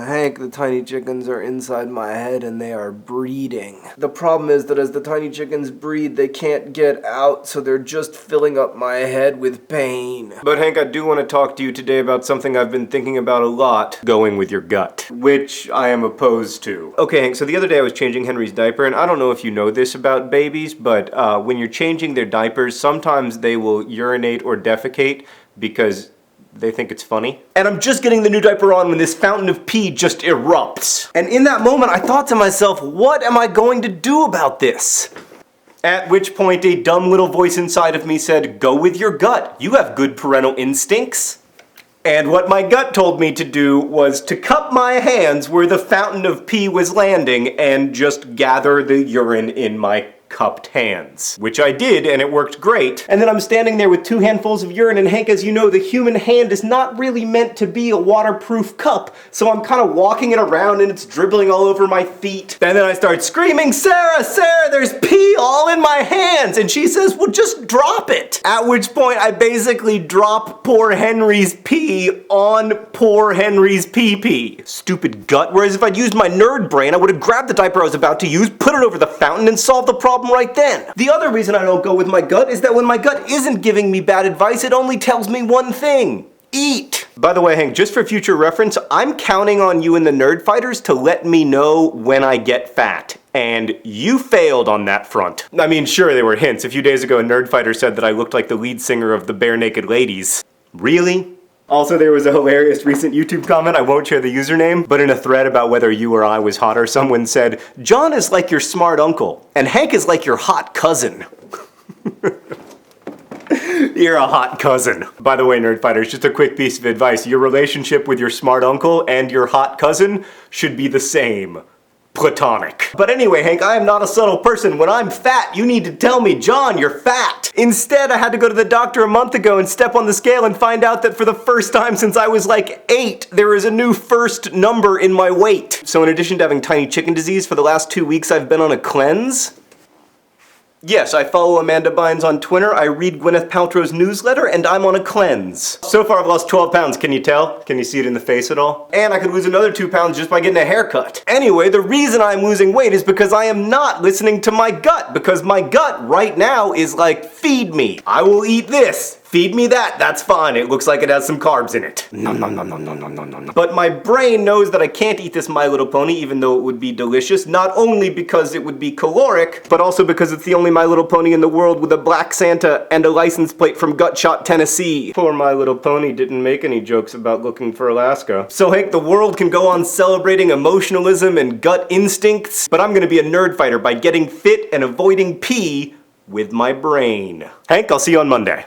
Hank, the tiny chickens are inside my head and they are breeding. The problem is that as the tiny chickens breed, they can't get out, so they're just filling up my head with pain. But Hank, I do want to talk to you today about something I've been thinking about a lot. Going with your gut. Which I am opposed to. Okay, Hank, so the other day I was changing Henry's diaper, and I don't know if you know this about babies, but when you're changing their diapers, sometimes they will urinate or defecate because they think it's funny. And I'm just getting the new diaper on when this fountain of pee just erupts. And in that moment, I thought to myself, what am I going to do about this? At which point, a dumb little voice inside of me said, go with your gut. You have good parental instincts. And what my gut told me to do was to cup my hands where the fountain of pee was landing and just gather the urine in my cupped hands. Which I did, and it worked great. And then I'm standing there with 2 handfuls of urine, and Hank, as you know, the human hand is not really meant to be a waterproof cup, so I'm kind of walking it around and it's dribbling all over my feet. And then I start screaming, Sarah, Sarah, there's pee all in my hands! And she says, well, just drop it! At which point I basically drop poor Henry's pee on poor Henry's pee-pee. Stupid gut. Whereas if I'd used my nerd brain, I would have grabbed the diaper I was about to use, put it over the fountain, and solved the problem right then. The other reason I don't go with my gut is that when my gut isn't giving me bad advice, it only tells me one thing. Eat! By the way, Hank, just for future reference, I'm counting on you and the Nerdfighters to let me know when I get fat. And you failed on that front. I mean, sure, there were hints. A few days ago, a Nerdfighter said that I looked like the lead singer of the Bare Naked Ladies. Really? Also, there was a hilarious recent YouTube comment, I won't share the username, but in a thread about whether you or I was hotter, someone said, John is like your smart uncle, and Hank is like your hot cousin. You're a hot cousin. By the way, Nerdfighters, just a quick piece of advice. Your relationship with your smart uncle and your hot cousin should be the same. Platonic. But anyway, Hank, I am not a subtle person. When I'm fat, you need to tell me, John, you're fat. Instead, I had to go to the doctor a month ago and step on the scale and find out that for the first time since I was like 8, there is a new first number in my weight. So in addition to having tiny chicken disease, for the last 2 weeks I've been on a cleanse. Yes, I follow Amanda Bynes on Twitter, I read Gwyneth Paltrow's newsletter, and I'm on a cleanse. So far I've lost 12 pounds, can you tell? Can you see it in the face at all? And I could lose another 2 pounds just by getting a haircut. Anyway, the reason I'm losing weight is because I am not listening to my gut, because my gut right now is like, feed me. I will eat this. Feed me that, that's fine. It looks like it has some carbs in it. Nom nom nom nom nom nom nom nom. But my brain knows that I can't eat this My Little Pony even though it would be delicious, not only because it would be caloric, but also because it's the only My Little Pony in the world with a black Santa and a license plate from Gutshot, Tennessee. Poor My Little Pony didn't make any jokes about looking for Alaska. So Hank, the world can go on celebrating emotionalism and gut instincts, but I'm gonna be a nerd fighter by getting fit and avoiding pee with my brain. Hank, I'll see you on Monday.